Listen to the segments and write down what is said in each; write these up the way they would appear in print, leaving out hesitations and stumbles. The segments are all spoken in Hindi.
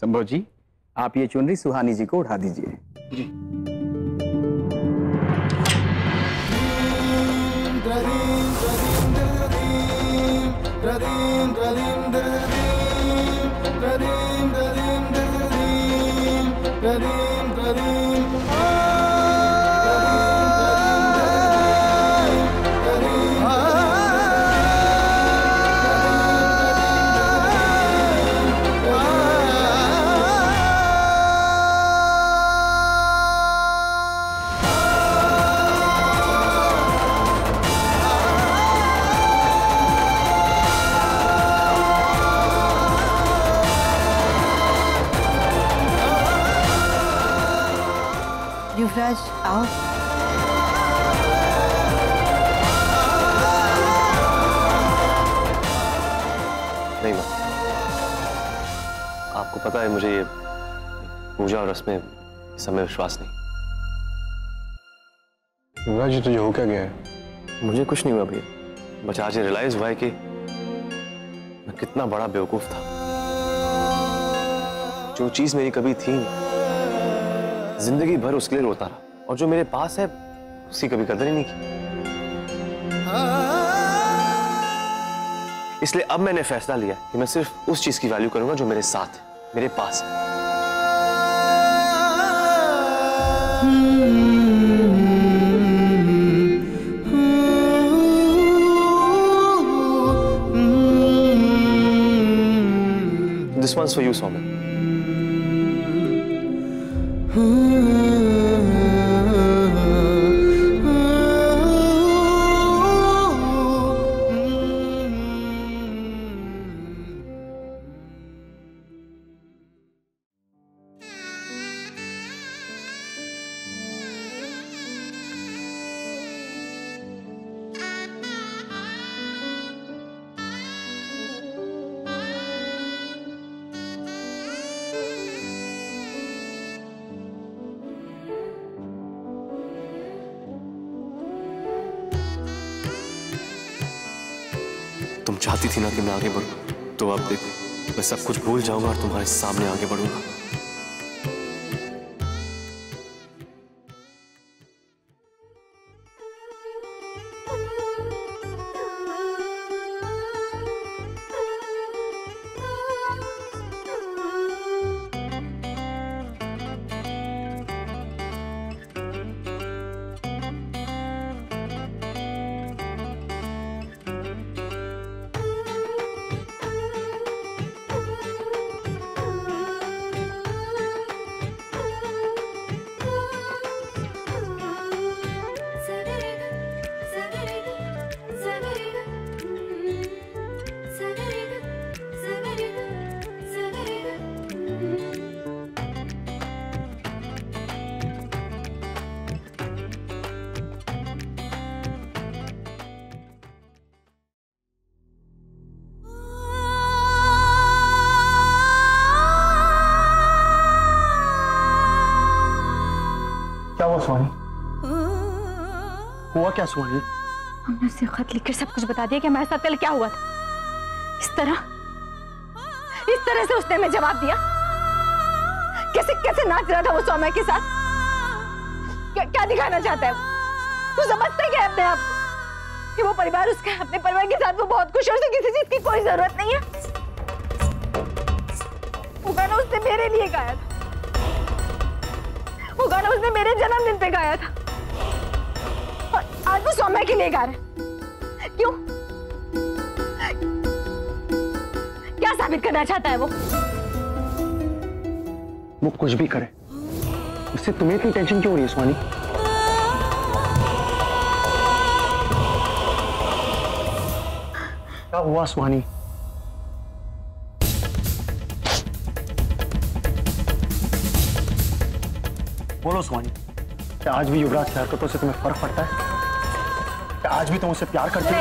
संभव जी, आप ये चुनरी सुहानी जी को उठा दीजिए। जी। युवराज आओ। नहीं माँ, आपको पता है मुझे ये पूजा और रस्में इस समय विश्वास नहीं। युवराज जी, तुझे हो क्या गया है? मुझे कुछ नहीं हुआ भैया, बस आज ये रियलाइज हुआ है कि मैं कितना बड़ा बेवकूफ था। जो चीज मेरी कभी थी नहीं, जिंदगी भर उसके लिए रोता रहा, और जो मेरे पास है उसकी कभी कदर ही नहीं की। इसलिए अब मैंने फैसला लिया कि मैं सिर्फ उस चीज की वैल्यू करूंगा जो मेरे साथ है, मेरे पास है। This one's for you, Soumya. तुम चाहती थी ना कि मैं आगे बढ़ूं, तो अब देखो मैं सब कुछ भूल जाऊंगा और तुम्हारे सामने आगे बढ़ूंगा। क्या हुआ सुहानी? हुआ क्या सुहानी? हमने उसे खत लिखकर सब कुछ बता दिया कि हमारे साथ कल क्या हुआ था। इस तरह से उसने हमें जवाब दिया। कैसे कैसे नाच रहा था वो सौम्या के साथ। क्या दिखाना चाहता है वो समझता है अपने आप कि वो परिवार उसका, अपने परिवार के साथ वो बहुत खुश है, उसे किसी चीज की कोई जरूरत नहीं है। वो गाना उसने मेरे लिए गाया था, वो गाना उसने मेरे जन्मदिन पे गाया था, और आज वो सौम्या के लिए गा रहा है। क्यों? क्या साबित करना चाहता है वो कुछ भी करे, उससे तुम्हें इतनी टेंशन क्यों हो रही है सुहानी? क्या हुआ सुहानी? बोलो सुहानी, क्या आज भी युवराज की हरकतों से तुम्हें फर्क पड़ता है? क्या आज भी तुम उससे प्यार करते हो?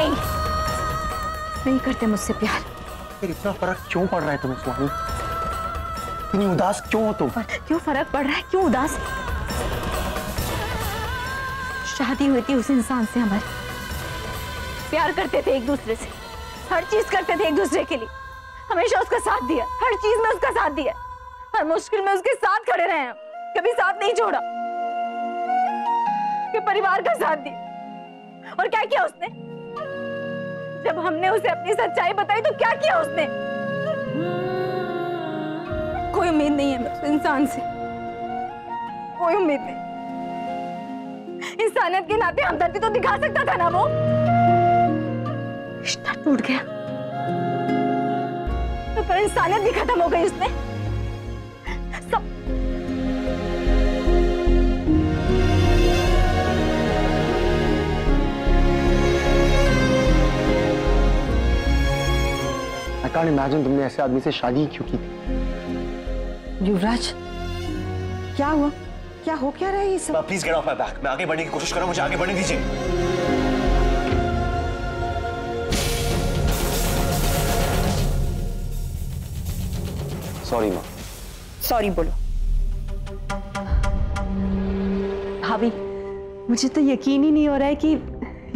नहीं करते मुझसे प्यार। फिर इतना फर्क क्यों पड़ रहा है तुम्हें सुहानी? इतनी उदास क्यों हो तुम? क्यों फर्क पड़ रहा है? क्यों उदास? शादी हुई थी उस इंसान से हमारी, प्यार करते थे एक दूसरे से, हर चीज करते थे एक दूसरे के लिए, हमेशा उसका साथ दिया, हर चीज में उसका साथ दिया, हर मुश्किल में उसके साथ खड़े रहे हैं, कभी साथ नहीं छोड़ा, उसके परिवार का साथ दिया। और क्या किया उसने? जब हमने उसे अपनी सच्चाई बताई तो क्या किया उसने? कोई उम्मीद नहीं है उस इंसान से, कोई उम्मीद नहीं। इंसानियत के नाते हमदर्दी तो दिखा सकता था ना वो। रिश्ता टूट गया तो फिर इंसानियत भी खत्म हो गई उसमें। सब I can't imagine तुमने ऐसे आदमी से शादी क्यों की थी। युवराज, क्या हुआ? क्या हो क्या रहा है ये सब? Please get of my back. मैं आगे बढ़ने की कोशिश कर रहा हूं, मुझे आगे बढ़ने दीजिए। सॉरी माँ। सॉरी बोलो। भाभी, मुझे तो यकीन ही नहीं हो रहा है कि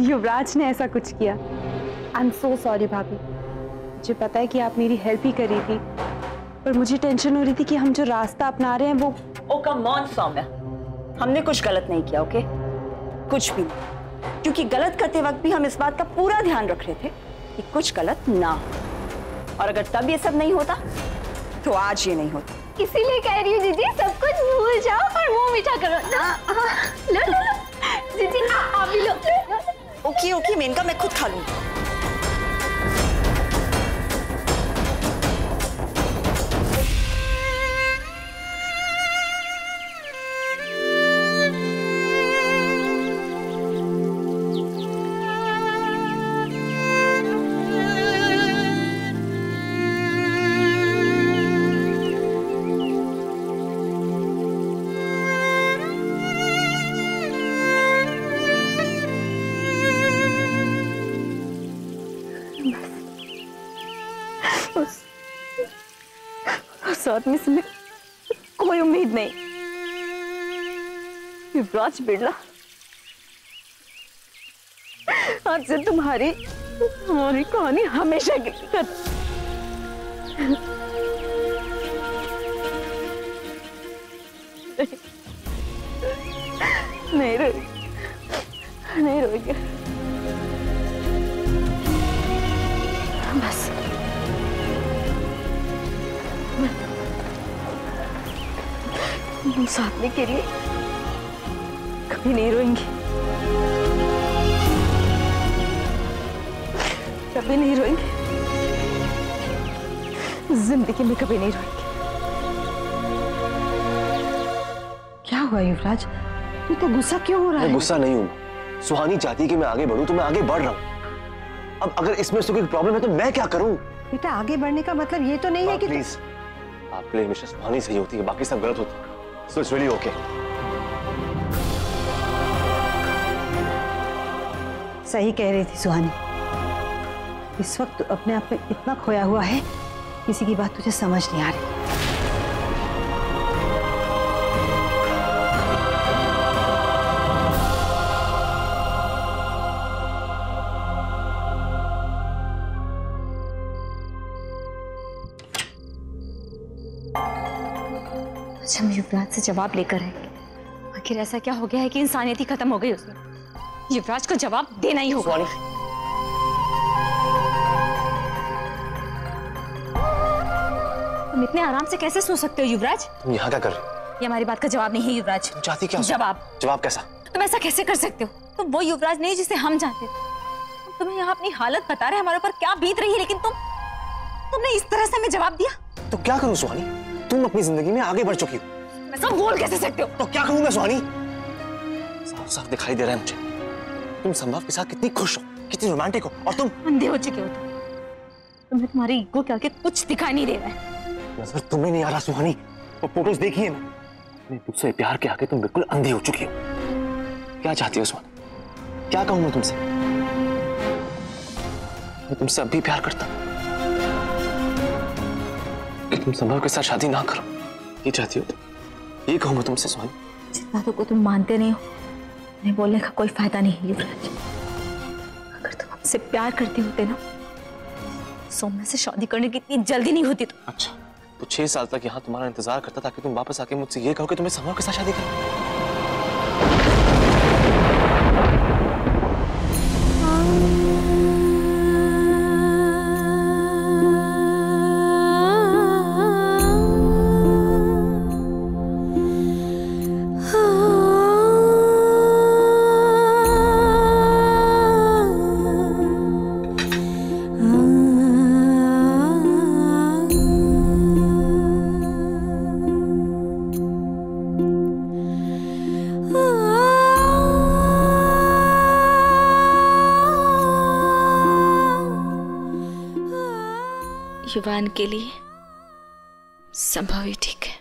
युवराज ने ऐसा कुछ किया। आई एम सो सॉरी भाभी। मुझे पता है कि आप मेरी हेल्प ही कर रही थी, पर मुझे टेंशन हो रही थी कि हम जो रास्ता अपना रहे हैं वो। ओ कम ऑन सौम्या, हमने कुछ गलत नहीं किया, ओके? कुछ भी नहीं, क्योंकि गलत करते वक्त भी हम इस बात का पूरा ध्यान रख रहे थे कि कुछ गलत ना हो। और अगर तब ये सब नहीं होता तो आज ये नहीं होता। इसीलिए कह रही हूँ जीजी, सब कुछ भूल जाओ और मुंह मीठा करो। लो लो लो जीजी, आप भी लो। ओके ओके मेनका, मैं खुद खा लूंगी। उस आदमी से कोई उम्मीद नहीं। युवराज बिरला, आज से हमारी कहानी हमेशा की खत्म। नहीं रोएंगे बस। उस आदमी के लिए कभी नहीं रोएंगी, कभी नहीं रोएंगे, जिंदगी में कभी नहीं रोएंगे। क्या हुआ युवराज? तू तो गुस्सा क्यों हो रहा है? मैं गुस्सा नहीं हूँ। सुहानी चाहती है कि मैं आगे बढ़ूं तो मैं आगे बढ़ रहा हूँ। अब अगर इसमें से कोई प्रॉब्लम है तो मैं क्या करूं? बेटा, आगे बढ़ने का मतलब ये तो नहीं है कि प्लीज, आपके लिए हमेशा सुहानी सही होती है, बाकी सब गलत होता है। So it's really okay. सही कह रही थी सुहानी। इस वक्त अपने आप में इतना खोया हुआ है, किसी की बात तुझे समझ नहीं आ रही। आज हम युवराज से जवाब लेकर आएंगे। आखिर ऐसा क्या हो गया है कि इंसानियत ही खत्म हो गई उसमें? युवराज को जवाब देना ही होगा। तुम इतने आराम से कैसे सो सकते हो युवराज? तुम यहाँ क्या कर रहे हो? ये हमारी बात का जवाब नहीं है युवराज। तुम चाहती क्या हो? जवाब कैसा? तुम ऐसा कैसे कर सकते हो? तुम वो युवराज नहीं जिसे हम जानते थे। तुम्हें यहाँ अपनी हालत बता रहे हमारे ऊपर क्या बीत रही है, लेकिन तुमने इस तरह से हमें जवाब दिया। तो क्या करूं सुहानी? तुम अपनी जिंदगी में आगे बढ़ चुकी हो। ऐसा बोल कैसे सकते हो? तो क्या करूं मैं सुहानी? साफ साफ दिखाई दे रहा है मुझे, तुम संभव के साथ कितनी खुश हो, कितनी रोमांटिक हो, और तुम अंधे हो चुके हो। तुम्हें तुम्हारी ईगो के आगे कुछ दिखाई नहीं दे रहा है। नजर तुम्हें नहीं आ रहा सुहानी? वो फोटोज देखिए ना, मैं तुझसे प्यार के आगे तुम बिल्कुल अंधे हो चुकी हो। क्या चाहती हो सुहानी? क्या कहूं मैं तुमसे? मैं तुमसे अब भी प्यार करता हूं कि तुम संभव के साथ शादी ना करो। ये चाहती हो तुम? ये कहूं मैं तुमसे सुहानी? जिन बातों को तुम मानते नहीं हो, उन्हें बोलने का कोई फायदा नहीं है युवराज। अगर तुम हमसे प्यार करते होते ना, सौम्या से शादी करने की इतनी जल्दी नहीं होती। तो अच्छा, तो 6 साल तक यहाँ तुम्हारा इंतजार करता ताकि तुम वापस आके मुझसे ये कहो कि तुम्हें समर के साथ शादी करनी। युवान के लिए संभव ही ठीक है।